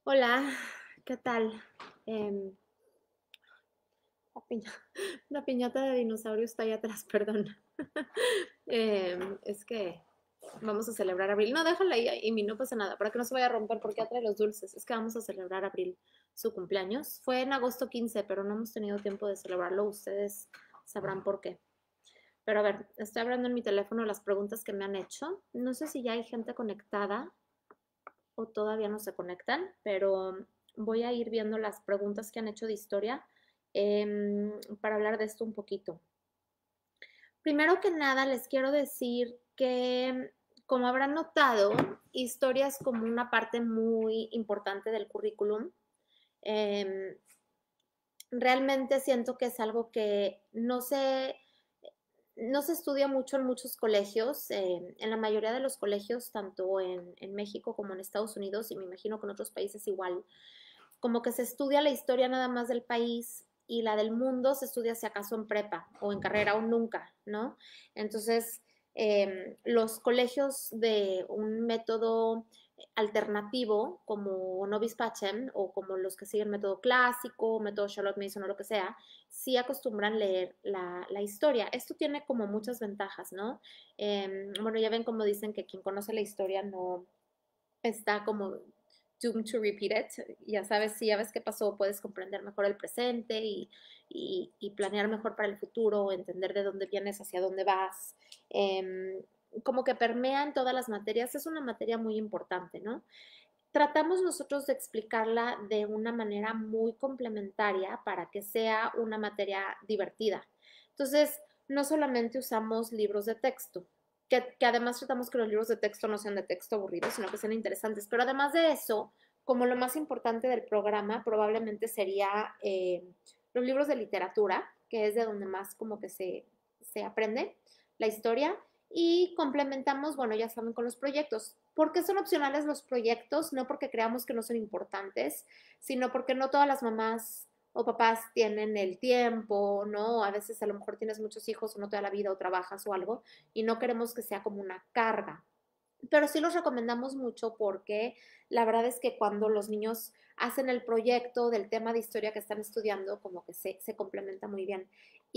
Hola, ¿qué tal? Em, la piña- la piñata de dinosaurio está ahí atrás, perdón. Es que vamos a celebrar abril. No, déjala ahí, Amy, no pasa nada, para que no se vaya a romper porque ya trae los dulces. Es que vamos a celebrar abril su cumpleaños. Fue en agosto 15, pero no hemos tenido tiempo de celebrarlo. Ustedes sabrán por qué. Pero a ver, estoy abriendo en mi teléfono las preguntas que me han hecho. No sé si ya hay gente conectada o todavía no se conectan, pero voy a ir viendo las preguntas que han hecho de historia para hablar de esto un poquito. Primero que nada, les quiero decir que, como habrán notado, historia es como una parte muy importante del currículum. Eh, Realmente siento que es algo que no se estudia mucho en muchos colegios, en la mayoría de los colegios, tanto en México como en Estados Unidos, y me imagino que en otros países igual, como que se estudia la historia nada más del país y la del mundo se estudia si acaso en prepa o en carrera o nunca, ¿no? Entonces, los colegios de un método alternativo como Novis Pacem o como los que siguen método clásico, método Charlotte Mason o lo que sea, sí acostumbran leer la historia. Esto tiene como muchas ventajas, ¿no? Bueno, ya ven como dicen que quien conoce la historia no está como doomed to repeat it. Ya sabes, si ya ves qué pasó, puedes comprender mejor el presente y planear mejor para el futuro, entender de dónde vienes, hacia dónde vas. Como que permea en todas las materias, es una materia muy importante, ¿no? Tratamos nosotros de explicarla de una manera muy complementaria para que sea una materia divertida. Entonces, no solamente usamos libros de texto, que además tratamos que los libros de texto no sean de texto aburridos, sino que sean interesantes. Pero además de eso, como lo más importante del programa probablemente sería los libros de literatura, que es de donde más como que se aprende la historia, y complementamos, bueno, ya saben, con los proyectos. ¿Por qué son opcionales los proyectos? No porque creamos que no son importantes, sino porque no todas las mamás o papás tienen el tiempo, ¿no? A veces a lo mejor tienes muchos hijos o no te da la vida o trabajas o algo y no queremos que sea como una carga. Pero sí los recomendamos mucho porque la verdad es que cuando los niños hacen el proyecto del tema de historia que están estudiando, como que se complementa muy bien.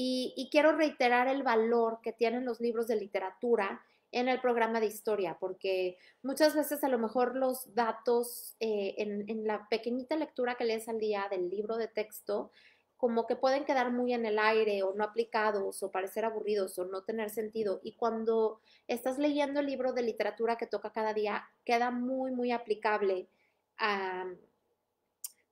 Y quiero reiterar el valor que tienen los libros de literatura en el programa de historia, porque muchas veces a lo mejor los datos en la pequeñita lectura que lees al día del libro de texto como que pueden quedar muy en el aire o no aplicados o parecer aburridos o no tener sentido. Y cuando estás leyendo el libro de literatura que toca cada día, queda muy, muy aplicable a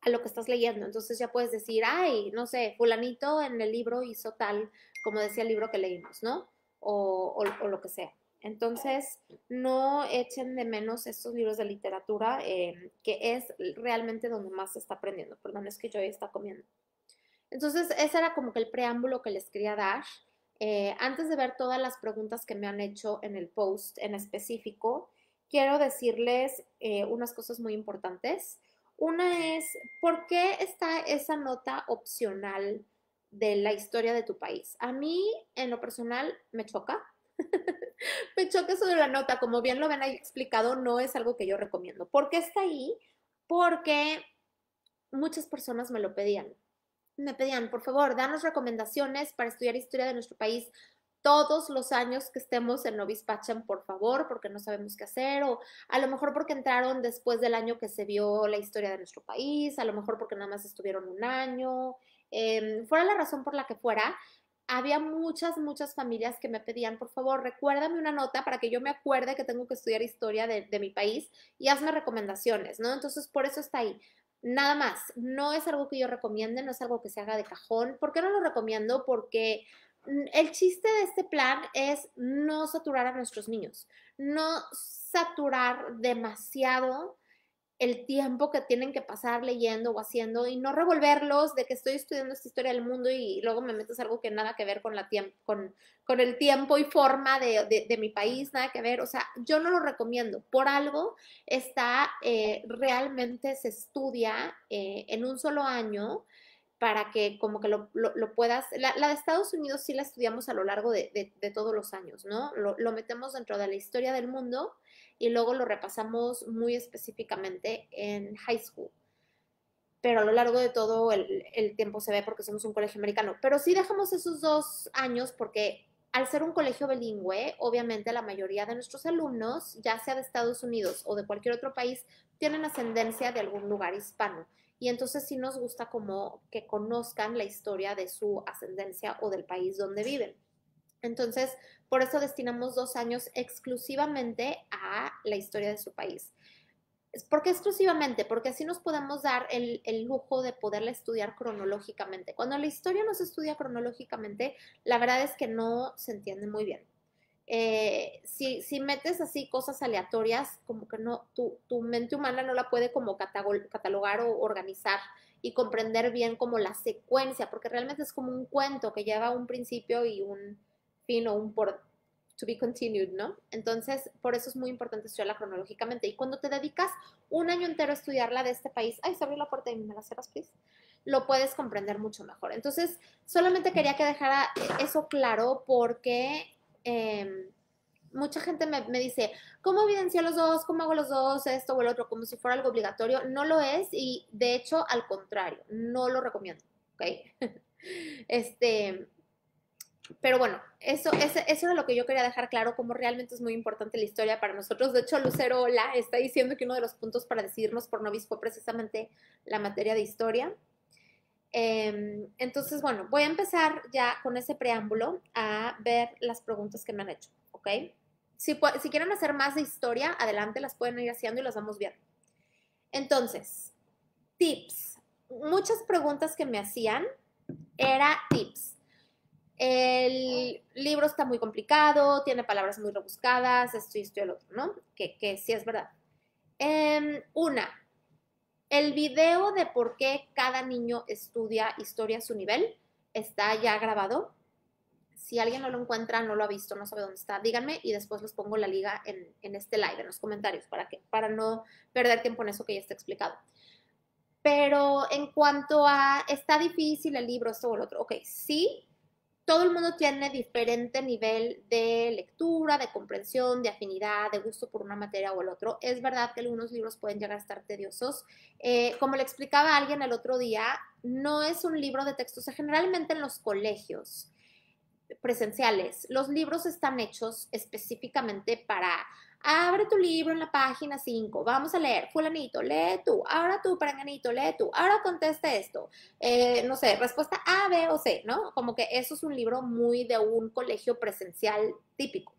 lo que estás leyendo. Entonces ya puedes decir, ay, no sé, fulanito en el libro hizo tal, como decía el libro que leímos, ¿no? O lo que sea. Entonces, no echen de menos estos libros de literatura, que es realmente donde más se está aprendiendo. Perdón, es que yo ya está comiendo. Entonces, ese era como que el preámbulo que les quería dar. Antes de ver todas las preguntas que me han hecho en el post en específico, quiero decirles unas cosas muy importantes. Una es, ¿por qué está esa nota opcional de la historia de tu país? A mí, en lo personal, me choca. Me choca eso de la nota. Como bien lo ven ahí explicado, no es algo que yo recomiendo. ¿Por qué está ahí? Porque muchas personas me pedían, por favor, danos recomendaciones para estudiar historia de nuestro país todos los años que estemos en Novis Pachem, por favor, porque no sabemos qué hacer, o a lo mejor porque entraron después del año que se vio la historia de nuestro país, a lo mejor porque nada más estuvieron un año, fuera la razón por la que fuera. Había muchas, muchas familias que me pedían, por favor, recuérdame una nota para que yo me acuerde que tengo que estudiar historia de mi país y hazme recomendaciones, ¿no? Entonces, por eso está ahí. Nada más, no es algo que yo recomiende, no es algo que se haga de cajón. ¿Por qué no lo recomiendo? Porque el chiste de este plan es no saturar a nuestros niños, no saturar demasiado el tiempo que tienen que pasar leyendo o haciendo y no revolverlos de que estoy estudiando esta historia del mundo y luego me metes algo que nada que ver con el tiempo y forma de mi país, nada que ver. O sea, yo no lo recomiendo. Por algo está, realmente se estudia en un solo año para que como que lo puedas, la de Estados Unidos sí la estudiamos a lo largo de todos los años, ¿no? Lo metemos dentro de la historia del mundo y luego lo repasamos muy específicamente en high school. pero a lo largo de todo el tiempo se ve porque somos un colegio americano. Pero sí dejamos esos 2 años porque al ser un colegio bilingüe, obviamente la mayoría de nuestros alumnos, ya sea de Estados Unidos o de cualquier otro país, tienen ascendencia de algún lugar hispano. Y entonces sí nos gusta como que conozcan la historia de su ascendencia o del país donde viven. Entonces, por eso destinamos 2 años exclusivamente a la historia de su país. ¿Por qué exclusivamente? Porque así nos podemos dar el lujo de poderla estudiar cronológicamente. Cuando la historia no se estudia cronológicamente, la verdad es que no se entiende muy bien. Si metes así cosas aleatorias, como que no, tu mente humana no la puede como catalogar o organizar y comprender bien como la secuencia, porque realmente es como un cuento que lleva un principio y un fin o un por to be continued, ¿no? Entonces, por eso es muy importante estudiarla cronológicamente. Y cuando te dedicas un año entero a estudiarla de este país, ay, se abrió la puerta y me la cerras, please, lo puedes comprender mucho mejor. Entonces, solamente quería que dejara eso claro porque mucha gente me dice, ¿cómo evidencio los dos? ¿Cómo hago los dos? Esto o el otro, como si fuera algo obligatorio. No lo es y de hecho, al contrario, no lo recomiendo, ¿ok? este, pero bueno, eso era lo que yo quería dejar claro, como realmente es muy importante la historia para nosotros. De hecho, Lucero Ola está diciendo que uno de los puntos para decidirnos por novis fue precisamente la materia de historia. Entonces, bueno, voy a empezar ya con ese preámbulo a ver las preguntas que me han hecho, ¿ok? Si quieren hacer más de historia, adelante, las pueden ir haciendo y las vamos viendo. Entonces, tips. Muchas preguntas que me hacían era tips. El libro está muy complicado, tiene palabras muy rebuscadas, esto y esto y el otro, ¿no? Que sí es verdad. El video de por qué cada niño estudia historia a su nivel está ya grabado. Si alguien no lo encuentra, no lo ha visto, no sabe dónde está, díganme y después les pongo la liga en este live, en los comentarios, para no perder tiempo en eso que ya está explicado. Pero en cuanto a está difícil el libro, esto o el otro, ok, sí, todo el mundo tiene diferente nivel de lectura, de comprensión, de afinidad, de gusto por una materia o el otro. Es verdad que algunos libros pueden llegar a estar tediosos. Como le explicaba a alguien el otro día, no es un libro de texto. O sea, generalmente en los colegios presenciales, los libros están hechos específicamente para abre tu libro en la página 5, vamos a leer, fulanito, lee tú, ahora tú, perenganito, lee tú, ahora contesta esto, no sé, respuesta A, B o C, ¿no? Como que eso es un libro muy de un colegio presencial típico.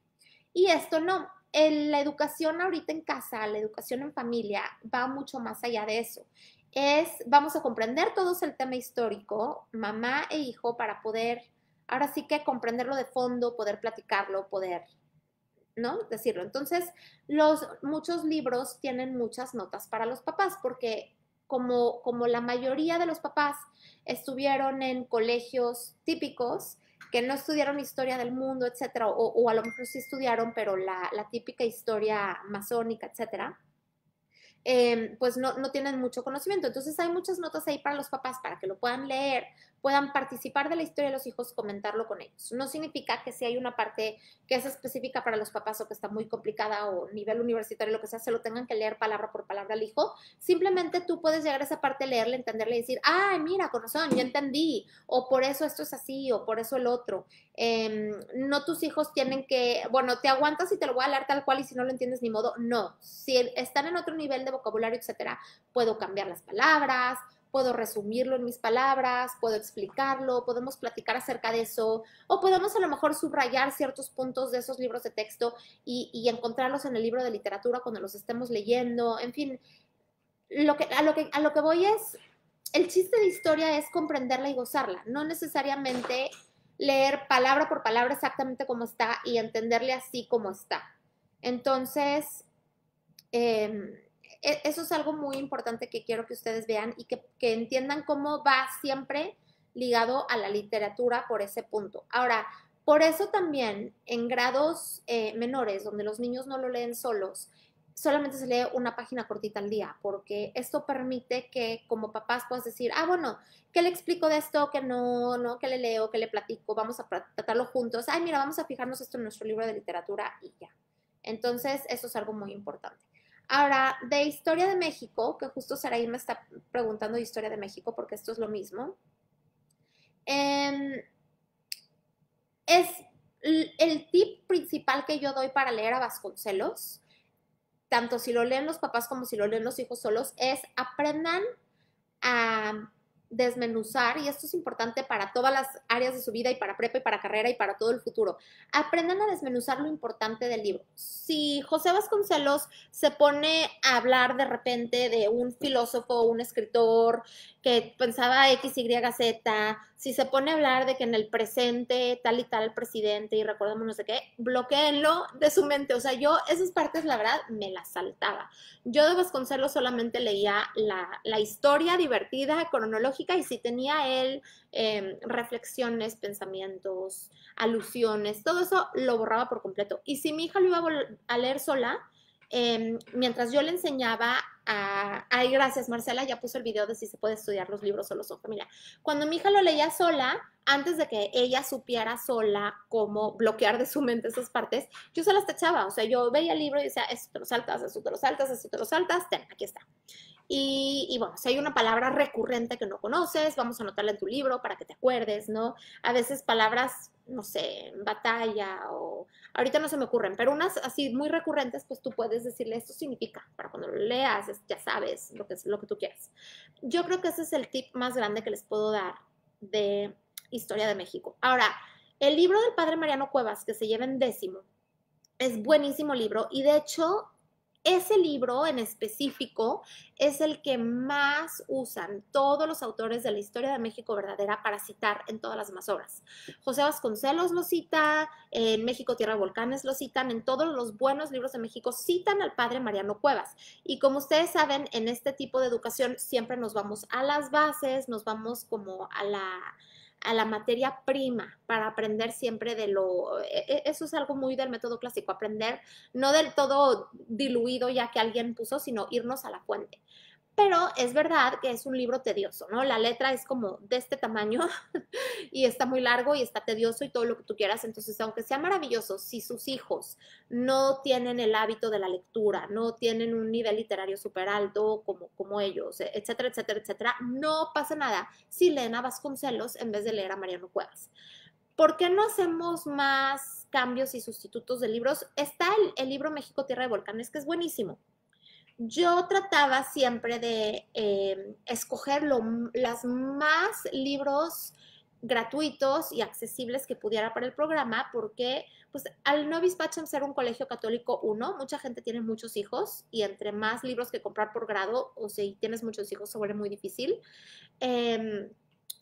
Y esto no, la educación ahorita en casa, la educación en familia, va mucho más allá de eso. Vamos a comprender todos el tema histórico, mamá e hijo, para poder, ahora sí que comprenderlo de fondo, poder platicarlo, poder, ¿no? Decirlo. Entonces, muchos libros tienen muchas notas para los papás, porque como la mayoría de los papás estuvieron en colegios típicos, que no estudiaron historia del mundo, etcétera, o a lo mejor sí estudiaron, pero la típica historia masónica, etcétera, pues no tienen mucho conocimiento. Entonces hay muchas notas ahí para los papás para que lo puedan leer, puedan participar de la historia de los hijos, comentarlo con ellos. No significa que si hay una parte que es específica para los papás o que está muy complicada o nivel universitario, lo que sea, se lo tengan que leer palabra por palabra al hijo. Simplemente tú puedes llegar a esa parte, leerle, entenderle y decir, ay, mira, con razón, ya entendí, o por eso esto es así, o por eso el otro. No tus hijos tienen que, bueno, te aguantas y te lo voy a leer tal cual y si no lo entiendes ni modo, no. Si están en otro nivel de vocabulario, etcétera, puedo cambiar las palabras, puedo resumirlo en mis palabras, puedo explicarlo, podemos platicar acerca de eso, o podemos a lo mejor subrayar ciertos puntos de esos libros de texto y encontrarlos en el libro de literatura cuando los estemos leyendo, en fin, a lo que voy es, el chiste de historia es comprenderla y gozarla, no necesariamente leer palabra por palabra exactamente como está y entenderle así como está. Entonces, eso es algo muy importante que quiero que ustedes vean y que entiendan cómo va siempre ligado a la literatura por ese punto. Ahora, por eso también en grados menores, donde los niños no lo leen solos, solamente se lee una página cortita al día, porque esto permite que como papás puedas decir, ah, bueno, ¿qué le explico de esto? Que no, que le leo, que le platico, vamos a tratarlo juntos. Ay, mira, vamos a fijarnos esto en nuestro libro de literatura y ya. Entonces, eso es algo muy importante. Ahora, de Historia de México, que justo Saraí me está preguntando de historia de México, porque esto es lo mismo. Eh, es el tip principal que yo doy para leer a Vasconcelos, tanto si lo leen los papás como si lo leen los hijos solos, es aprendan a desmenuzar, y esto es importante para todas las áreas de su vida y para prepa y para carrera y para todo el futuro. Aprendan a desmenuzar lo importante del libro. Si José Vasconcelos se pone a hablar de repente de un filósofo, un escritor que pensaba X, Y, Z, si se pone a hablar de que en el presente tal y tal presidente y recordamos no sé qué, bloqueenlo de su mente. O sea, yo esas partes, la verdad, me las saltaba. Yo de Vasconcelos solamente leía la historia divertida, cronológica, y si tenía él reflexiones, pensamientos, alusiones, todo eso lo borraba por completo. Y si mi hija lo iba a leer sola, mientras yo le enseñaba a... Ay, gracias Marcela, ya puso el video de si se puede estudiar los libros solos o familia. Cuando mi hija lo leía sola, antes de que ella supiera sola cómo bloquear de su mente esas partes, yo se las tachaba. O sea, yo veía el libro y decía, esto te lo saltas, esto te lo saltas, esto te lo saltas, ten, aquí está. Y bueno, si hay una palabra recurrente que no conoces, vamos a anotarla en tu libro para que te acuerdes, ¿no? A veces palabras, no sé, batalla o ahorita no se me ocurren, pero unas así muy recurrentes, pues tú puedes decirle esto significa, para cuando lo leas, ya sabes lo que es lo que tú quieras. Yo creo que ese es el tip más grande que les puedo dar de Historia de México. Ahora, el libro del padre Mariano Cuevas, que se lleva en 10º, es buenísimo libro y de hecho ese libro en específico es el que más usan todos los autores de la historia de México verdadera para citar en todas las demás obras. José Vasconcelos lo cita, en México Tierra de Volcanes lo citan, en todos los buenos libros de México citan al padre Mariano Cuevas. Y como ustedes saben, en este tipo de educación siempre nos vamos a las bases, nos vamos como a la materia prima para aprender siempre de lo... Eso es algo muy del método clásico, aprender no del todo diluido ya que alguien puso, sino irnos a la fuente. Pero es verdad que es un libro tedioso, ¿no? La letra es como de este tamaño y está muy largo y está tedioso y todo lo que tú quieras. Entonces, aunque sea maravilloso, si sus hijos no tienen el hábito de la lectura, no tienen un nivel literario súper alto como ellos, etcétera, etcétera, etcétera, no pasa nada si leen a Vasconcelos en vez de leer a Mariano Cuevas. ¿Por qué no hacemos más cambios y sustitutos de libros? Está el libro México Tierra de Volcanes, que es buenísimo. Yo trataba siempre de escoger las más libros gratuitos y accesibles que pudiera para el programa, porque pues al Novis Pachem ser un colegio católico, mucha gente tiene muchos hijos y entre más libros que comprar por grado, o si tienes muchos hijos se vuelve muy difícil.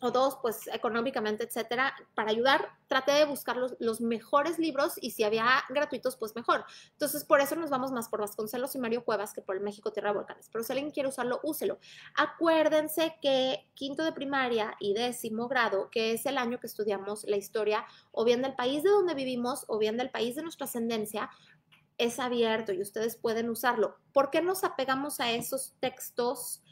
O dos, pues económicamente, etcétera, para ayudar, traté de buscar los mejores libros y si había gratuitos, pues mejor. Entonces, por eso nos vamos más por Vasconcelos y Mario Cuevas que por el México Tierra de Volcanes. Pero si alguien quiere usarlo, úselo. Acuérdense que 5º de primaria y 10º grado, que es el año que estudiamos la historia, o bien del país de donde vivimos, o bien del país de nuestra ascendencia, es abierto y ustedes pueden usarlo. ¿Por qué nos apegamos a esos textos?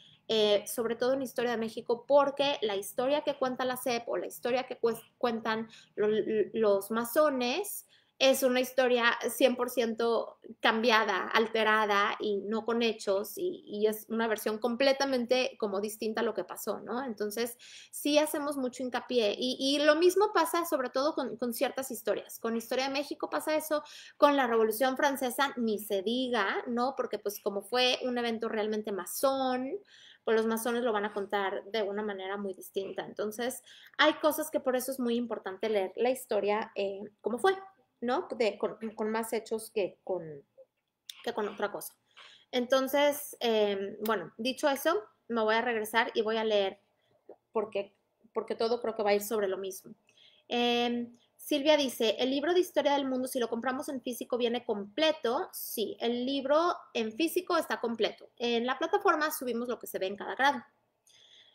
Sobre todo en Historia de México, porque la historia que cuenta la SEP o la historia que cuentan los masones es una historia 100% cambiada, alterada y no con hechos y es una versión completamente como distinta a lo que pasó, ¿no? Entonces, sí hacemos mucho hincapié y lo mismo pasa sobre todo con ciertas historias. Con Historia de México pasa eso, con la Revolución Francesa ni se diga, ¿no? Porque pues como fue un evento realmente masón, pues los masones lo van a contar de una manera muy distinta. Entonces, hay cosas que por eso es muy importante leer la historia como fue, ¿no? Con más hechos que con otra cosa. Entonces, bueno, dicho eso, me voy a regresar y voy a leer porque todo creo que va a ir sobre lo mismo. Silvia dice, ¿el libro de historia del mundo, si lo compramos en físico, viene completo? Sí, el libro en físico está completo. En la plataforma subimos lo que se ve en cada grado.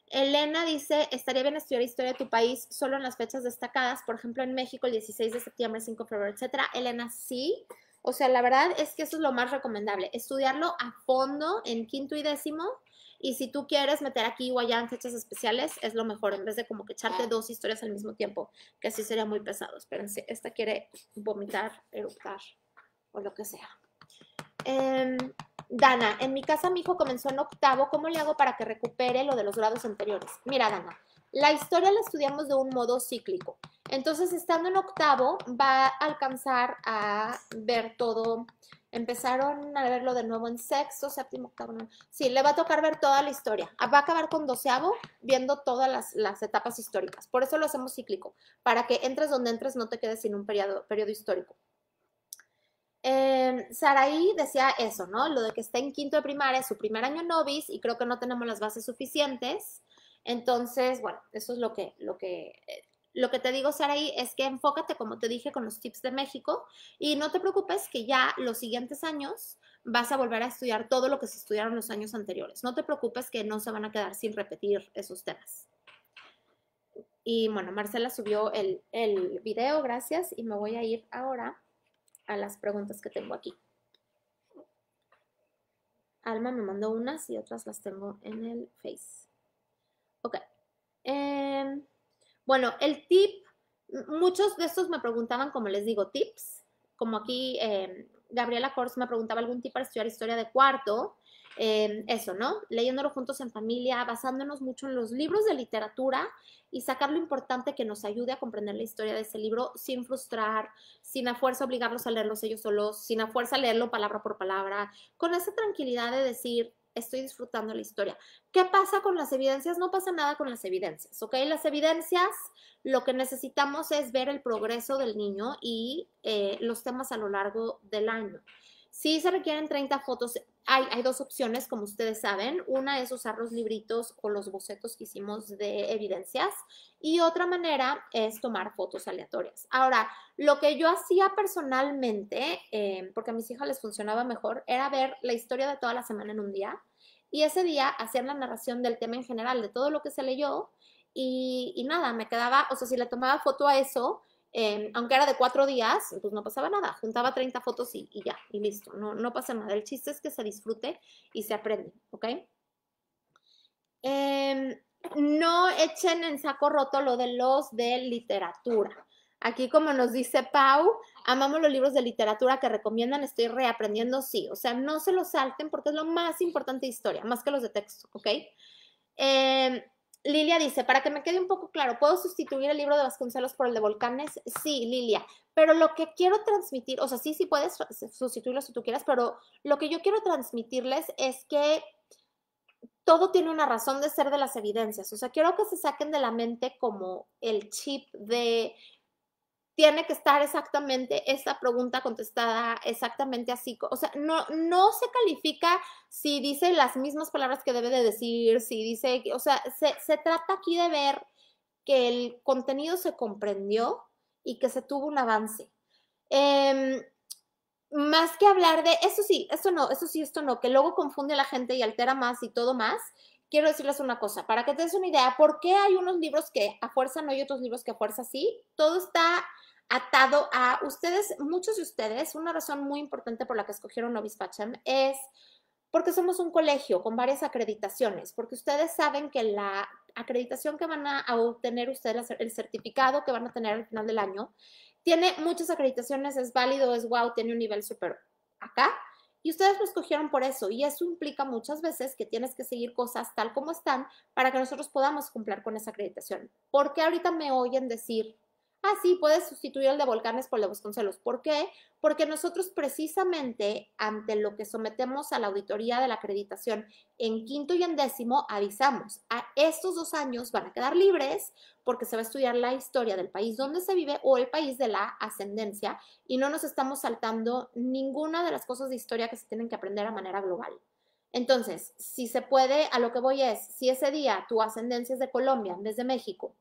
Elena dice, estaría bien estudiar historia de tu país solo en las fechas destacadas, por ejemplo, en México el 16 de septiembre, 5 de febrero, etcétera. Elena, sí. O sea, la verdad es que eso es lo más recomendable, estudiarlo a fondo en 5º y 10º. Y si tú quieres meter aquí o allá en fechas especiales, es lo mejor, en vez de como que echarte 2 historias al mismo tiempo, que así sería muy pesado. Espérense, esta quiere vomitar, eructar o lo que sea. Em, Dana, en mi casa mi hijo comenzó en octavo, ¿cómo le hago para que recupere lo de los grados anteriores? Mira, Dana, la historia la estudiamos de un modo cíclico. Entonces, estando en octavo, va a alcanzar a ver todo. Empezaron a verlo de nuevo en sexto, séptimo, octavo. No. Sí, le va a tocar ver toda la historia. Va a acabar con doceavo viendo todas las etapas históricas. Por eso lo hacemos cíclico, para que entres donde entres, no te quedes sin un periodo histórico. Saraí decía eso, ¿no? Lo de que está en quinto de primaria, es su primer año novis y creo que no tenemos las bases suficientes. Entonces, bueno, eso es lo que te digo, Saraí, es que enfócate, como te dije, con los tips de México y no te preocupes que ya los siguientes años vas a volver a estudiar todo lo que se estudiaron los años anteriores. No te preocupes que no se van a quedar sin repetir esos temas. Y bueno, Marcela subió el video, gracias, y me voy a ir ahora a las preguntas que tengo aquí. Alma me mandó unas y otras las tengo en el Face. Ok. Bueno, el tip, muchos de estos me preguntaban, como les digo, tips. Como aquí Gabriela Kors me preguntaba algún tip para estudiar historia de cuarto. Eso, ¿no? Leyéndolo juntos en familia, basándonos mucho en los libros de literatura y sacar lo importante que nos ayude a comprender la historia de ese libro sin frustrar, sin a fuerza obligarlos a leerlos ellos solos, sin a fuerza leerlo palabra por palabra, con esa tranquilidad de decir, estoy disfrutando la historia. ¿Qué pasa con las evidencias? No pasa nada con las evidencias, ¿ok? Las evidencias, lo que necesitamos es ver el progreso del niño y los temas a lo largo del año. Si se requieren 30 fotos, hay dos opciones, como ustedes saben. Una es usar los libritos o los bocetos que hicimos de evidencias y otra manera es tomar fotos aleatorias. Ahora, lo que yo hacía personalmente, porque a mis hijas les funcionaba mejor, era ver la historia de toda la semana en un día y ese día hacer la narración del tema en general, de todo lo que se leyó y nada, me quedaba, o sea, si le tomaba foto a eso, aunque era de 4 días, pues no pasaba nada, juntaba 30 fotos y ya, y listo, no pasa nada. El chiste es que se disfrute y se aprende, ¿ok? No echen en saco roto lo de los de literatura. Aquí, como nos dice Pau, amamos los libros de literatura que recomiendan, estoy reaprendiendo, sí. O sea, no se los salten porque es lo más importante de historia, más que los de texto, ¿ok? Lilia dice, para que me quede un poco claro, ¿puedo sustituir el libro de Vasconcelos por el de Volcanes? Sí, Lilia, pero lo que quiero transmitir, o sea, sí puedes sustituirlo si tú quieras, pero lo que yo quiero transmitirles es que todo tiene una razón de ser de las evidencias. O sea, quiero que se saquen de la mente como el chip de tiene que estar exactamente esta pregunta contestada exactamente así. O sea, no se califica si dice las mismas palabras que debe de decir, si dice, o sea, se trata aquí de ver que el contenido se comprendió y que se tuvo un avance. Más que hablar de, eso sí, esto no, eso sí, esto no, que luego confunde a la gente y altera más y todo más, quiero decirles una cosa, para que te des una idea, ¿por qué hay unos libros que a fuerza no y otros libros que a fuerza sí? Todo está atado a ustedes, muchos de ustedes, una razón muy importante por la que escogieron Novis Pacham es porque somos un colegio con varias acreditaciones, porque ustedes saben que la acreditación que van a obtener ustedes, el certificado que van a tener al final del año, tiene muchas acreditaciones, es válido, es wow, tiene un nivel súper acá. Y ustedes lo escogieron por eso. Y eso implica muchas veces que tienes que seguir cosas tal como están para que nosotros podamos cumplir con esa acreditación. ¿Por qué ahorita me oyen decir, ah, sí, puedes sustituir el de Volcanes por el de Vasconcelos? ¿Por qué? Porque nosotros precisamente ante lo que sometemos a la auditoría de la acreditación en quinto y en décimo avisamos, a estos 2 años van a quedar libres porque se va a estudiar la historia del país donde se vive o el país de la ascendencia y no nos estamos saltando ninguna de las cosas de historia que se tienen que aprender a manera global. Entonces, si se puede, a lo que voy es, si ese día tu ascendencia es de Colombia en vez de México,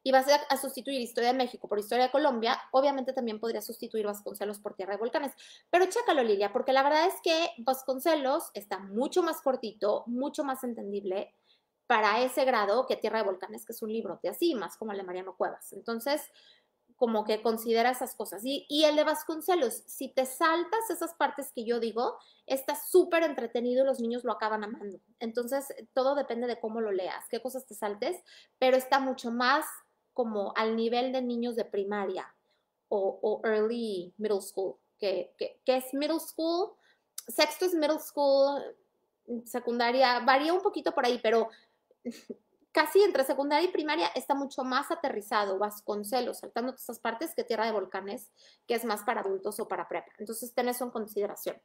y vas a sustituir Historia de México por Historia de Colombia, obviamente también podrías sustituir Vasconcelos por Tierra de Volcanes. Pero chécalo, Lilia, porque la verdad es que Vasconcelos está mucho más cortito, mucho más entendible para ese grado que Tierra de Volcanes, que es un librote así, más como el de Mariano Cuevas. Entonces, como que considera esas cosas. Y el de Vasconcelos, si te saltas esas partes que yo digo, está súper entretenido y los niños lo acaban amando. Entonces, todo depende de cómo lo leas, qué cosas te saltes, pero está mucho más como al nivel de niños de primaria o early middle school, que es middle school, sexto es middle school, secundaria, varía un poquito por ahí, pero casi entre secundaria y primaria está mucho más aterrizado Vasconcelos, saltando todas esas partes, que Tierra de Volcanes, que es más para adultos o para prepa. Entonces, ten eso en consideración.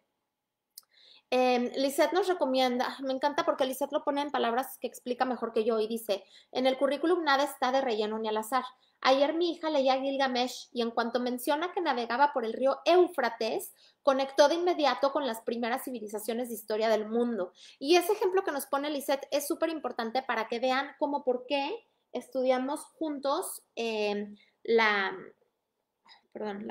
Lisette nos recomienda, me encanta porque Lisette lo pone en palabras que explica mejor que yo y dice, en el currículum nada está de relleno ni al azar. Ayer mi hija leía Gilgamesh y en cuanto menciona que navegaba por el río Éufrates, conectó de inmediato con las primeras civilizaciones de historia del mundo. Y ese ejemplo que nos pone Lisette es súper importante para que vean cómo por qué estudiamos juntos la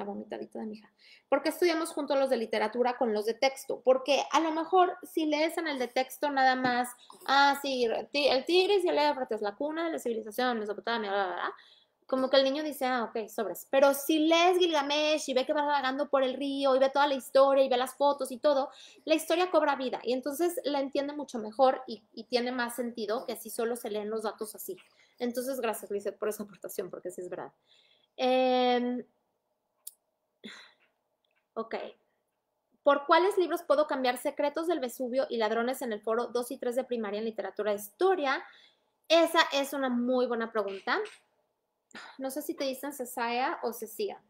vomitadita de mi hija. ¿Por qué estudiamos juntos los de literatura con los de texto? Porque a lo mejor si lees en el de texto nada más, sí, el Tigris y el Éufrates, la cuna de la civilización, Mesopotamia, bla, bla, bla, como que el niño dice, ok, sobres. Pero si lees Gilgamesh y ve que va vagando por el río y ve toda la historia y ve las fotos y todo, la historia cobra vida y entonces la entiende mucho mejor y tiene más sentido que si solo se leen los datos así. Entonces, gracias, Lizeth, por esa aportación, porque sí es verdad. Ok. ¿Por cuáles libros puedo cambiar Secretos del Vesubio y Ladrones en el Foro 2 y 3 de primaria en literatura de historia? Esa es una muy buena pregunta. No sé si te dicen Cesaya o Cecía.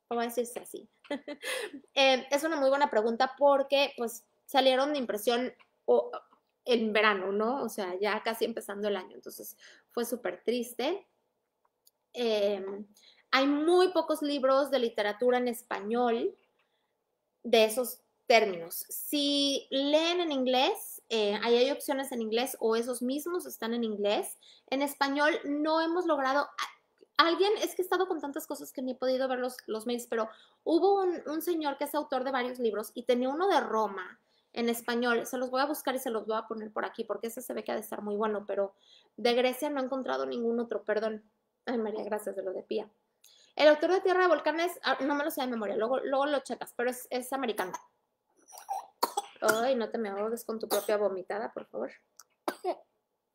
Voy a decir Ceci. Es una muy buena pregunta porque pues salieron de impresión en verano, ¿no? O sea, ya casi empezando el año. Entonces fue súper triste. Hay muy pocos libros de literatura en español de esos términos. Si leen en inglés, ahí hay opciones en inglés o esos mismos están en inglés. En español no hemos logrado... Alguien, es que he estado con tantas cosas que ni he podido ver los mails, pero hubo un señor que es autor de varios libros y tenía uno de Roma en español. Se los voy a buscar y se los voy a poner por aquí porque ese se ve que ha de estar muy bueno, pero de Grecia no he encontrado ningún otro, perdón. Ay, María, gracias de lo de Pía. El autor de Tierra de Volcanes, no me lo sé de memoria, luego lo checas, pero es americano. Ay, no te me ahogues con tu propia vomitada, por favor.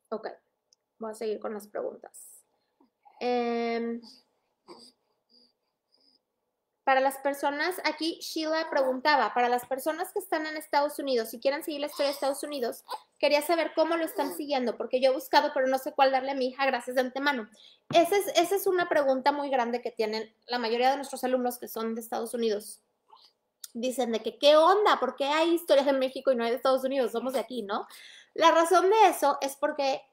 Ok, voy a seguir con las preguntas. Para las personas, aquí Sheila preguntaba, para las personas que están en Estados Unidos y quieren seguir la historia de Estados Unidos, quería saber cómo lo están siguiendo, porque yo he buscado, pero no sé cuál darle a mi hija, gracias de antemano. Esa es una pregunta muy grande que tienen la mayoría de nuestros alumnos que son de Estados Unidos. Dicen de que, ¿qué onda? ¿Por qué hay historias de México y no hay de Estados Unidos? Somos de aquí, ¿no? La razón de eso es porque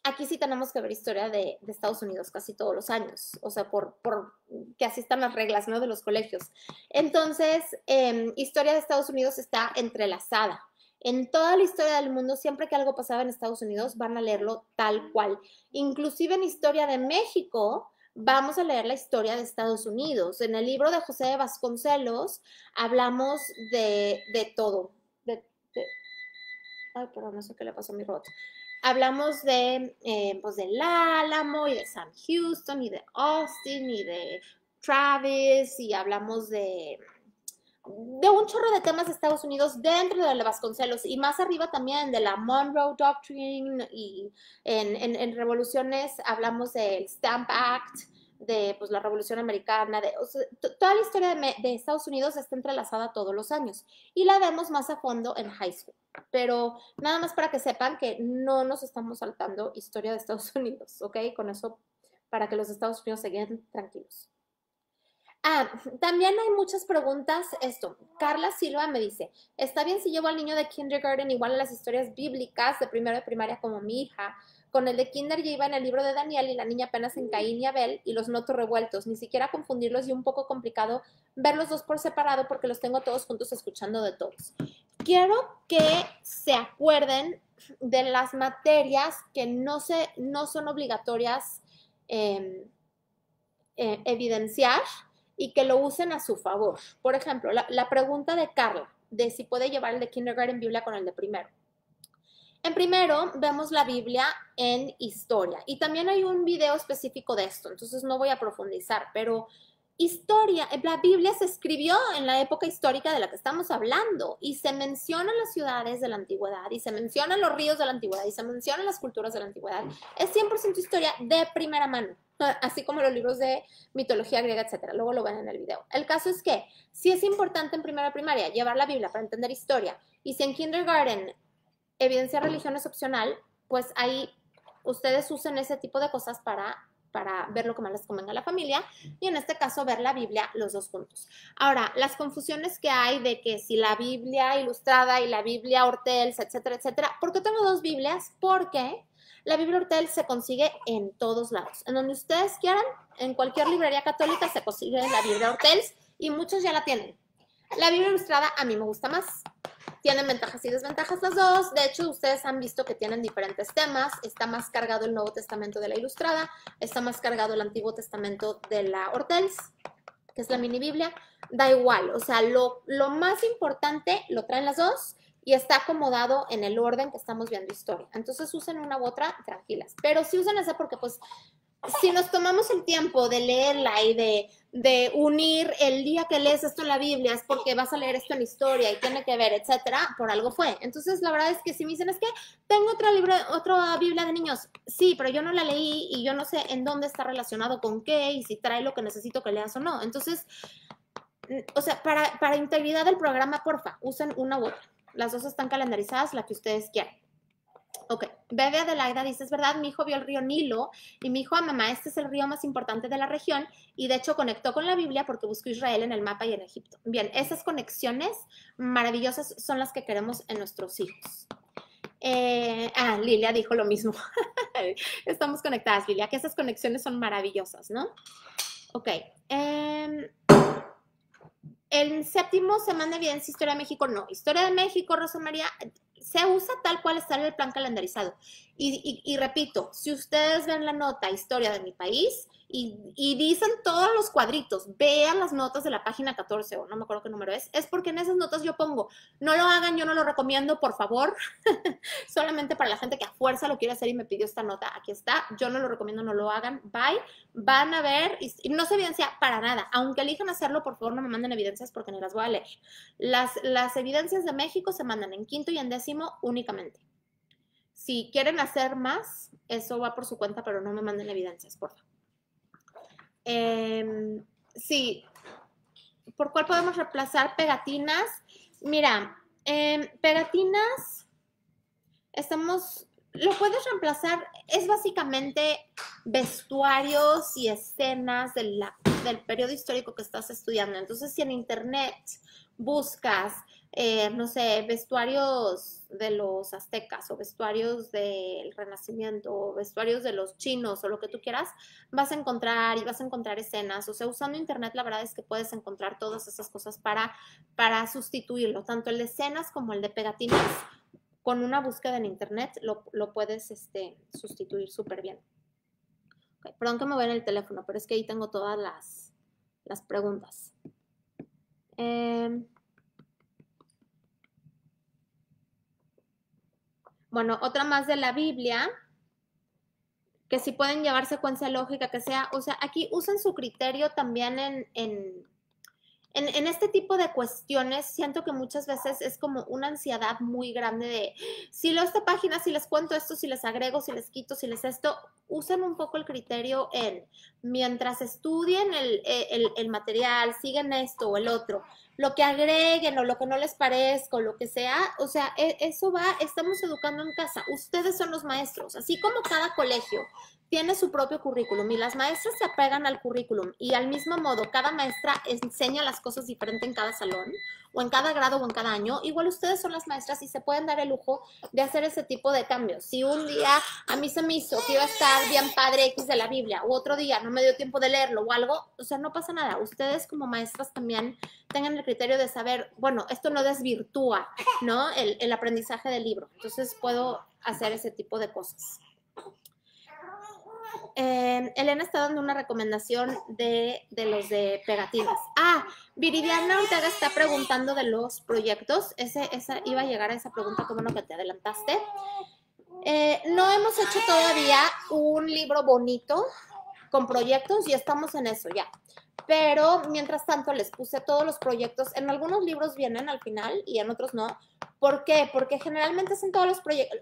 aquí sí tenemos que ver historia de Estados Unidos casi todos los años, o sea, por que así están las reglas, ¿no? De los colegios. Entonces, historia de Estados Unidos está entrelazada. En toda la historia del mundo, siempre que algo pasaba en Estados Unidos, van a leerlo tal cual. Inclusive en historia de México, vamos a leer la historia de Estados Unidos. En el libro de José de Vasconcelos hablamos de todo. Ay, perdón, no sé qué le pasó a mi robot. Hablamos pues del Álamo y de Sam Houston y de Austin y de Travis y hablamos de un chorro de temas de Estados Unidos dentro de la Vasconcelos y más arriba también de la Monroe Doctrine y en revoluciones hablamos del Stamp Act, de pues, la Revolución Americana, o sea, toda la historia de Estados Unidos está entrelazada todos los años y la vemos más a fondo en high school. Pero nada más para que sepan que no nos estamos saltando historia de Estados Unidos, ¿ok? Con eso, para que los Estados Unidos se queden tranquilos. También hay muchas preguntas. Carla Silva me dice, ¿está bien si llevo al niño de kindergarten igual a las historias bíblicas de primero de primaria como mi hija? Con el de kinder ya iba en el libro de Daniel y la niña apenas en Caín y Abel y los noto revueltos, ni siquiera confundirlos y un poco complicado ver los dos por separado porque los tengo todos juntos escuchando de todos. Quiero que se acuerden de las materias que no son obligatorias evidenciar y que lo usen a su favor. Por ejemplo, la pregunta de Carla, de si puede llevar el de kindergarten Biblia con el de primero. En primero, vemos la Biblia en historia y también hay un video específico de esto, entonces no voy a profundizar, pero historia, la Biblia se escribió en la época histórica de la que estamos hablando y se mencionan las ciudades de la antigüedad y se mencionan los ríos de la antigüedad y se mencionan las culturas de la antigüedad. Es 100% historia de primera mano, así como los libros de mitología griega, etcétera. Luego lo ven en el video. El caso es que sí es importante en primera primaria llevar la Biblia para entender historia y si en kindergarten evidencia religión es opcional, pues ahí ustedes usen ese tipo de cosas para ver lo que más les convenga a la familia y en este caso ver la Biblia los dos juntos. Ahora, las confusiones que hay de que si la Biblia ilustrada y la Biblia Ortels, etcétera, etcétera. ¿Por qué tengo dos Biblias? Porque la Biblia Ortels se consigue en todos lados. En donde ustedes quieran, en cualquier librería católica se consigue la Biblia Ortels y muchos ya la tienen. La Biblia ilustrada a mí me gusta más. Tienen ventajas y desventajas las dos. De hecho, ustedes han visto que tienen diferentes temas. Está más cargado el Nuevo Testamento de la Ilustrada. Está más cargado el Antiguo Testamento de la Ortels, que es la mini Biblia. Da igual. O sea, lo más importante lo traen las dos y está acomodado en el orden que estamos viendo historia. Entonces, usen una u otra tranquilas. Pero sí usen esa porque, pues, si nos tomamos el tiempo de leerla y de unir el día que lees esto en la Biblia es porque vas a leer esto en historia y tiene que ver, etcétera, por algo fue. Entonces, la verdad es que si me dicen, es que tengo otra Biblia de niños, sí, pero yo no la leí y yo no sé en dónde está relacionado con qué y si trae lo que necesito que leas o no. Entonces, o sea, para integridad del programa, porfa, usen una u otra. Las dos están calendarizadas, la que ustedes quieran. Ok, Bebe Adelaida dice, es verdad, mi hijo vio el río Nilo y me dijo a mamá, este es el río más importante de la región y de hecho conectó con la Biblia porque buscó Israel en el mapa y en Egipto. Bien, esas conexiones maravillosas son las que queremos en nuestros hijos. Lilia dijo lo mismo. Estamos conectadas, Lilia, que esas conexiones son maravillosas, ¿no? Ok. El séptimo semana de evidencia Historia de México, no. Historia de México, Rosa María, se usa tal cual está en el plan calendarizado. Y repito, si ustedes ven la nota Historia de mi país y dicen todos los cuadritos, vean las notas de la página 14 o no me acuerdo qué número es porque en esas notas yo pongo, no lo hagan, yo no lo recomiendo, por favor, solamente para la gente que a fuerza lo quiere hacer y me pidió esta nota, aquí está, yo no lo recomiendo, no lo hagan, bye, van a ver, y no se evidencia para nada, aunque elijan hacerlo, por favor no me manden evidencias porque ni las voy a leer. Las evidencias de México se mandan en quinto y en décimo únicamente. Si quieren hacer más, eso va por su cuenta, pero no me manden evidencias, por favor. Sí, ¿por cuál podemos reemplazar pegatinas? Mira, pegatinas, lo puedes reemplazar, es básicamente vestuarios y escenas del periodo histórico que estás estudiando. Entonces, si en internet buscas, no sé, vestuarios de los aztecas o vestuarios del Renacimiento o vestuarios de los chinos o lo que tú quieras, vas a encontrar escenas. O sea, usando internet la verdad es que puedes encontrar todas esas cosas para sustituirlo, tanto el de escenas como el de pegatinas. Con una búsqueda en internet lo puedes sustituir súper bien. Okay, perdón que me voy en el teléfono, pero es que ahí tengo todas las preguntas. Bueno, otra más de la Biblia, que si pueden llevar secuencia lógica, que sea, o sea, aquí usen su criterio también en este tipo de cuestiones. Siento que muchas veces es como una ansiedad muy grande de, si leo esta página, si les cuento esto, si les agrego, si les quito, si les esto, usen un poco el criterio mientras estudien el material, siguen esto o el otro, lo que agreguen o lo que no les parezca o lo que sea, o sea, eso estamos educando en casa, ustedes son los maestros, así como cada colegio tiene su propio currículum y las maestras se apegan al currículum y al mismo modo cada maestra enseña las cosas diferente en cada salón o en cada grado o en cada año, igual ustedes son las maestras y se pueden dar el lujo de hacer ese tipo de cambios. Si un día a mí se me hizo que iba a estar bien padre X de la Biblia o otro día no me dio tiempo de leerlo o algo, o sea, no pasa nada. Ustedes como maestras también tengan el criterio de saber, bueno, esto no desvirtúa, ¿no? El aprendizaje del libro. Entonces puedo hacer ese tipo de cosas. Elena está dando una recomendación de los de pegatinas. Viridiana Ortega está preguntando de los proyectos. Esa iba a llegar a esa pregunta, qué bueno que te adelantaste. No hemos hecho todavía un libro bonito con proyectos y estamos en eso ya. pero mientras tanto les puse todos los proyectos. En algunos libros vienen al final y en otros no. ¿Por qué? Porque generalmente es en todos los proyectos.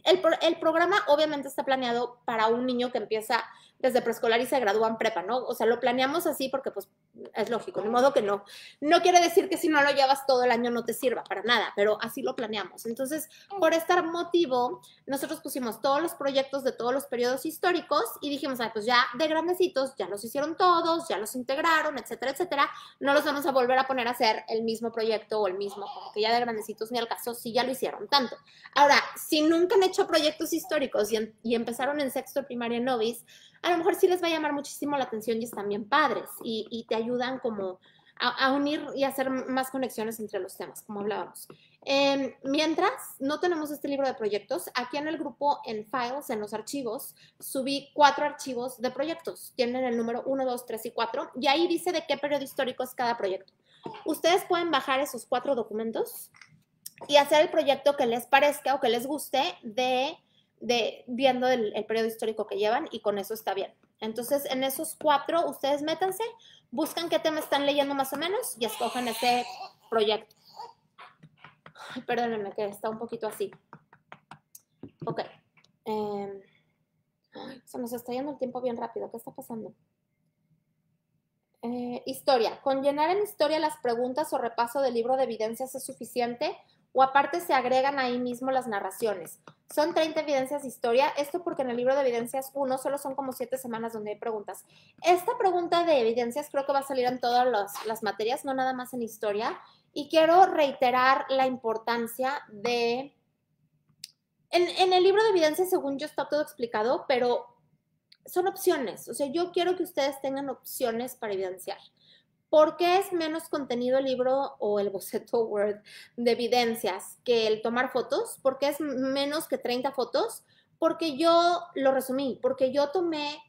El programa obviamente está planeado para un niño que empieza desde preescolar y se gradúa en prepa, ¿no? O sea, lo planeamos así porque pues es lógico, de modo que no. No quiere decir que si no lo llevas todo el año no te sirva para nada, pero así lo planeamos. Entonces, por este motivo, nosotros pusimos todos los proyectos de todos los periodos históricos y dijimos, ay, pues ya de grandecitos, ya los hicieron todos, ya los integraron, etcétera, etcétera. No los vamos a volver a poner a hacer el mismo proyecto o el mismo, como que ya de grandecitos ni al caso, si ya lo hicieron tanto. Ahora, si nunca han hecho proyectos históricos y empezaron en sexto de primaria en Novis, a lo mejor sí les va a llamar muchísimo la atención y están bien padres y te ayudan como a unir y hacer más conexiones entre los temas, como hablábamos. Mientras no tenemos este libro de proyectos, aquí en el grupo, en Files, en los archivos, subí 4 archivos de proyectos. Tienen el número 1, 2, 3 y 4 y ahí dice de qué periodo histórico es cada proyecto. Ustedes pueden bajar esos 4 documentos y hacer el proyecto que les parezca o que les guste viendo el periodo histórico que llevan y con eso está bien. Entonces, en esos 4, ustedes métanse, buscan qué tema están leyendo más o menos y escojan ese proyecto. Ay, perdónenme que está un poquito así. Ok. Se nos está yendo el tiempo bien rápido. ¿Qué está pasando? Historia. Con llenar en historia las preguntas o repaso del libro de evidencias es suficiente o aparte se agregan ahí mismo las narraciones. Son 30 evidencias de historia. Esto porque en el libro de evidencias 1 solo son como 7 semanas donde hay preguntas. Esta pregunta de evidencias creo que va a salir en todas las materias, no nada más en historia. Y quiero reiterar la importancia de... En el libro de evidencias, según yo, está todo explicado, pero son opciones. O sea, yo quiero que ustedes tengan opciones para evidenciar. ¿Por qué es menos contenido el libro o el boceto Word de evidencias que el tomar fotos? ¿Por qué es menos que 30 fotos? Porque yo lo resumí, porque yo tomé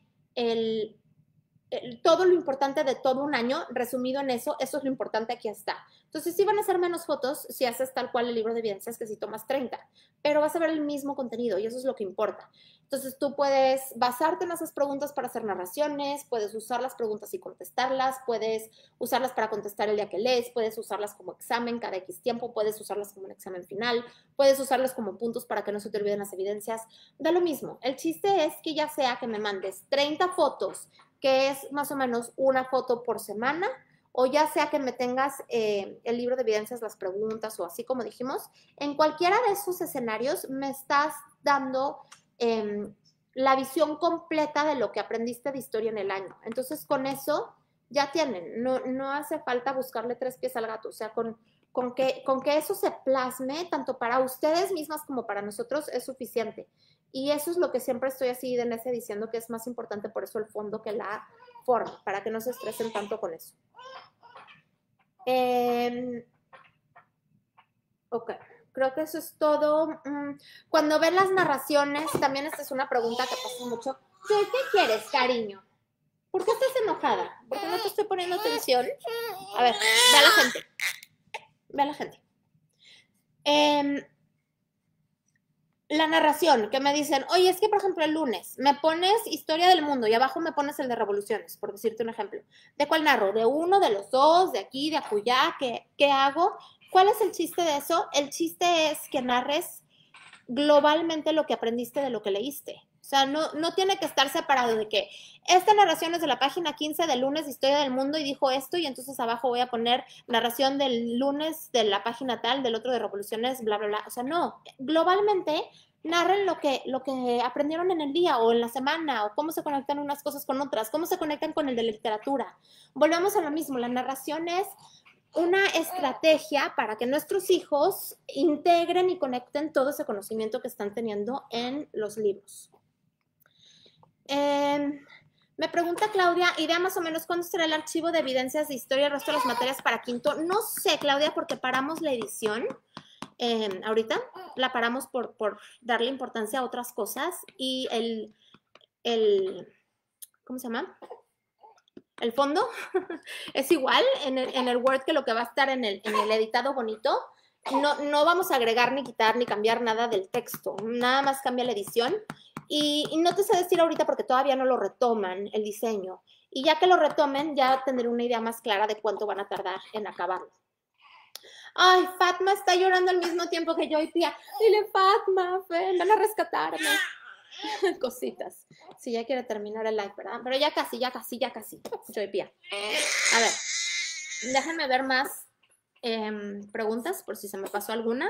todo lo importante de todo un año resumido en eso es lo importante, aquí está. Entonces sí van a ser menos fotos si haces tal cual el libro de evidencias que si tomas 30, pero vas a ver el mismo contenido y eso es lo que importa. Entonces tú puedes basarte en esas preguntas para hacer narraciones, puedes usar las preguntas y contestarlas, puedes usarlas para contestar el día que lees, puedes usarlas como examen cada X tiempo, puedes usarlas como un examen final, puedes usarlas como puntos para que no se te olviden las evidencias. Da lo mismo. El chiste es que ya sea que me mandes 30 fotos, que es más o menos una foto por semana, o ya sea que me tengas el libro de evidencias, las preguntas o así como dijimos, en cualquiera de esos escenarios me estás dando la visión completa de lo que aprendiste de historia en el año. Entonces con eso ya tienen, no hace falta buscarle 3 pies al gato, o sea, con que eso se plasme tanto para ustedes mismas como para nosotros es suficiente. Y eso es lo que siempre estoy así de necia diciendo que es más importante por eso el fondo que la forma, para que no se estresen tanto con eso. Ok, creo que eso es todo. Cuando ven las narraciones, también esta es una pregunta que pasa mucho. ¿Qué quieres, cariño? ¿Por qué estás enojada? ¿Por qué no te estoy poniendo atención? A ver, ve a la gente. Ve a la gente. La narración, que me dicen, oye, es que por ejemplo el lunes me pones historia del mundo y abajo me pones el de revoluciones, por decirte un ejemplo. ¿De cuál narro? ¿De uno, de los dos, de aquí, de acullá? ¿Qué hago? ¿Cuál es el chiste de eso? El chiste es que narres globalmente lo que aprendiste de lo que leíste. O sea, no tiene que estar separado de que esta narración es de la página 15 del lunes de Historia del Mundo y dijo esto y entonces abajo voy a poner narración del lunes de la página tal, del otro de revoluciones, bla, bla, bla. O sea, no. Globalmente narren lo que aprendieron en el día o en la semana o cómo se conectan unas cosas con otras, cómo se conectan con el de literatura. Volvemos a lo mismo. La narración es una estrategia para que nuestros hijos integren y conecten todo ese conocimiento que están teniendo en los libros. Me pregunta Claudia, ¿idea más o menos cuándo será el archivo de evidencias de historia y el resto de las materias para quinto? No sé, Claudia, porque paramos la edición. Ahorita la paramos por darle importancia a otras cosas y ¿cómo se llama? El fondo es igual en el Word que lo que va a estar en el editado bonito. No vamos a agregar ni quitar ni cambiar nada del texto, nada más cambia la edición. Y no te sé decir ahorita porque todavía no lo retoman el diseño. y ya que lo retomen, ya tendré una idea más clara de cuánto van a tardar en acabarlo. Ay, Fatma está llorando al mismo tiempo que yo y Pía. Dile, Fatma, ven a rescatarme. Cositas. Sí, ya quiere terminar el live, ¿verdad? Pero ya casi. Yo y Pía. A ver, déjenme ver más preguntas por si se me pasó alguna.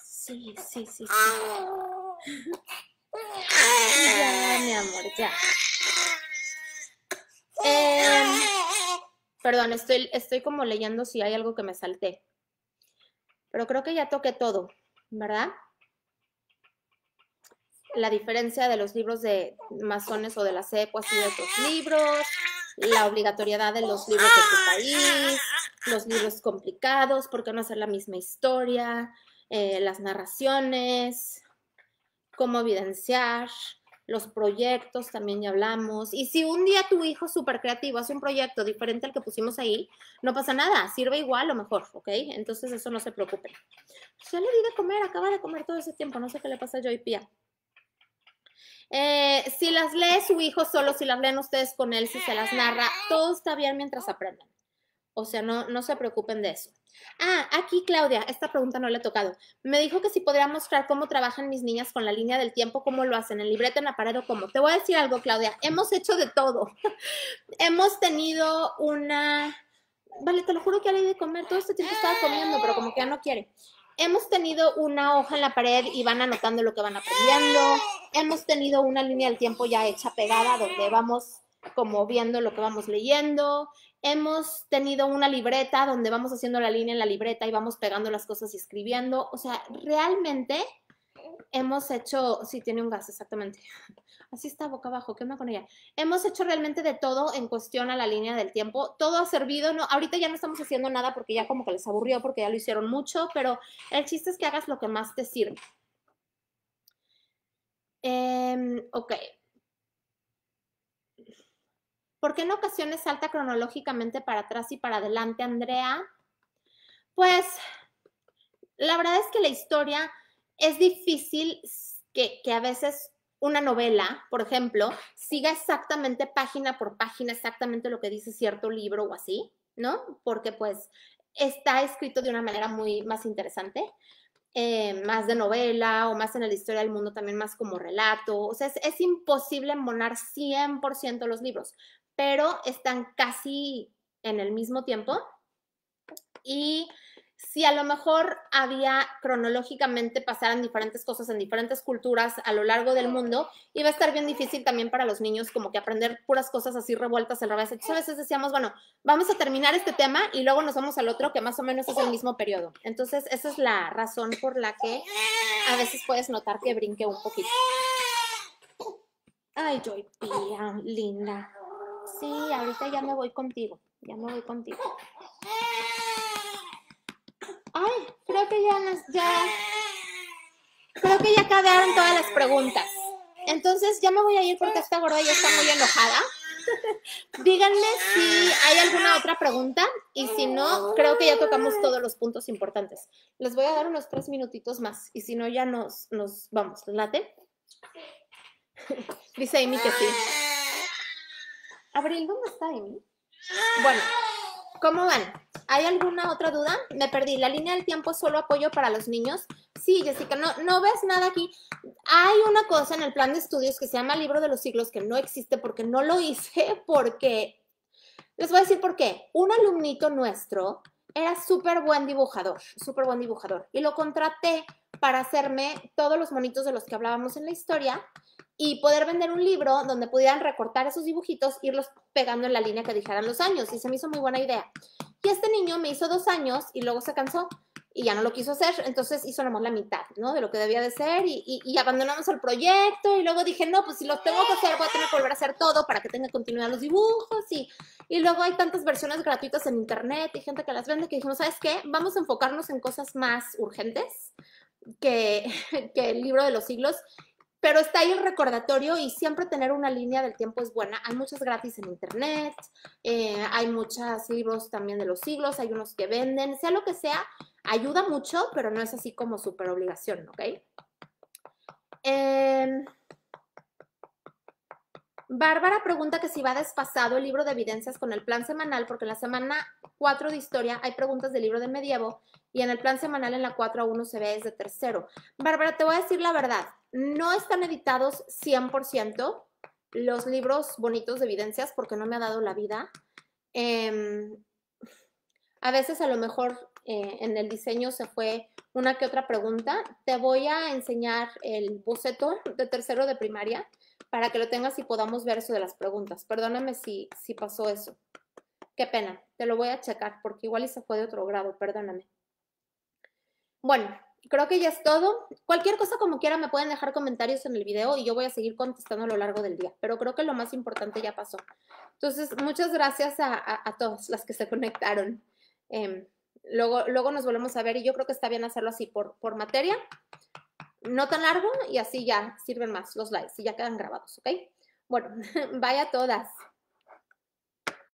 Sí. Ya, mi amor, ya. Perdón, estoy como leyendo si hay algo que me salté. Pero creo que ya toqué todo, ¿verdad? La diferencia de los libros de masones o de la CEP o así de otros libros, la obligatoriedad de los libros de tu país, los libros complicados, por qué no hacer la misma historia, las narraciones, cómo evidenciar, los proyectos, también ya hablamos. Y si un día tu hijo súper creativo hace un proyecto diferente al que pusimos ahí, no pasa nada, sirve igual o mejor, ¿ok? Entonces eso no se preocupen. Ya le di de comer, acaba de comer todo ese tiempo, no sé qué le pasa a Joy Pía. Si las lee su hijo solo, si las leen ustedes con él, si se las narra, todo está bien mientras aprenden. O sea, no se preocupen de eso. Ah, aquí Claudia, esta pregunta no le he tocado. Me dijo que si podría mostrar cómo trabajan mis niñas con la línea del tiempo, cómo lo hacen, en libreta, en la pared o cómo. Te voy a decir algo, Claudia, hemos hecho de todo. Hemos tenido una... Vale, te lo juro que ya le di de comer, todo este tiempo estaba comiendo, pero como que ya no quiere. Hemos tenido una hoja en la pared y van anotando lo que van aprendiendo. Hemos tenido una línea del tiempo ya hecha pegada donde vamos como viendo lo que vamos leyendo. Hemos tenido una libreta donde vamos haciendo la línea en la libreta y vamos pegando las cosas y escribiendo. O sea, realmente hemos hecho, sí, tiene un gas, exactamente. Así está boca abajo, ¿qué onda con ella? Hemos hecho realmente de todo en cuestión a la línea del tiempo. Todo ha servido, no, ahorita ya no estamos haciendo nada porque ya como que les aburrió porque ya lo hicieron mucho, pero el chiste es que hagas lo que más te sirve. Ok. ¿Por qué en ocasiones salta cronológicamente para atrás y para adelante, Andrea? Pues la verdad es que la historia es difícil que a veces una novela, por ejemplo, siga exactamente página por página exactamente lo que dice cierto libro o así, ¿no? Porque pues está escrito de una manera muy más interesante, más de novela o más en la historia del mundo también más como relato. O sea, es imposible embonar 100% los libros, pero están casi en el mismo tiempo y si a lo mejor había cronológicamente pasaran diferentes cosas en diferentes culturas a lo largo del mundo, iba a estar bien difícil también para los niños como que aprender puras cosas así revueltas al revés. Entonces a veces decíamos, bueno, vamos a terminar este tema y luego nos vamos al otro que más o menos es el mismo periodo. Entonces esa es la razón por la que a veces puedes notar que brinque un poquito. Ay, Joy Pía, linda. Sí, ahorita ya me voy contigo. Ay, creo que creo que ya acabaron todas las preguntas. Entonces ya me voy a ir porque esta gorda ya está muy enojada. Díganme si hay alguna otra pregunta y si no, creo que ya tocamos todos los puntos importantes. Les voy a dar unos 3 minutitos más y si no ya nos vamos. ¿Les late? Dice Amy que sí. Abril, ¿dónde está Amy? Bueno, ¿cómo van? ¿Hay alguna otra duda? Me perdí. ¿La línea del tiempo es solo apoyo para los niños? Sí, Jessica, no ves nada aquí. Hay una cosa en el plan de estudios que se llama Libro de los Siglos que no existe porque no lo hice porque... Les voy a decir por qué. Un alumnito nuestro era súper buen dibujador. Y lo contraté para hacerme todos los monitos de los que hablábamos en la historia y poder vender un libro donde pudieran recortar esos dibujitos, irlos pegando en la línea que dijeran los años. Y se me hizo muy buena idea. Y este niño me hizo 2 años y luego se cansó y ya no lo quiso hacer, entonces hizo nomás la mitad, ¿no? De lo que debía de ser y abandonamos el proyecto y luego dije, no, pues si los tengo que hacer, voy a tener que volver a hacer todo para que tenga continuidad los dibujos y luego hay tantas versiones gratuitas en internet y gente que las vende que dijimos, ¿sabes qué? Vamos a enfocarnos en cosas más urgentes que, que el libro de los siglos, pero está ahí el recordatorio y siempre tener una línea del tiempo es buena. Hay muchas gratis en internet, hay muchos libros también de los siglos, hay unos que venden, sea lo que sea, ayuda mucho, pero no es así como súper obligación, ¿ok? Bárbara pregunta que si va desfasado el libro de evidencias con el plan semanal, porque en la semana 4 de historia hay preguntas del libro del medievo y en el plan semanal en la 4 a 1 se ve desde tercero. Bárbara, te voy a decir la verdad, no están editados 100% los libros bonitos de evidencias porque no me ha dado la vida. A veces a lo mejor en el diseño se fue una que otra pregunta. Te voy a enseñar el boceto de tercero de primaria para que lo tengas y podamos ver eso de las preguntas. Perdóname si pasó eso. Qué pena, te lo voy a checar porque igual y se fue de otro grado, perdóname. Bueno, creo que ya es todo. Cualquier cosa como quiera me pueden dejar comentarios en el video y yo voy a seguir contestando a lo largo del día, pero creo que lo más importante ya pasó. Entonces, muchas gracias a todas las que se conectaron. Luego nos volvemos a ver y yo creo que está bien hacerlo así por materia, no tan largo y así ya sirven más los likes y ya quedan grabados, ¿ok? Bueno, bye a todas.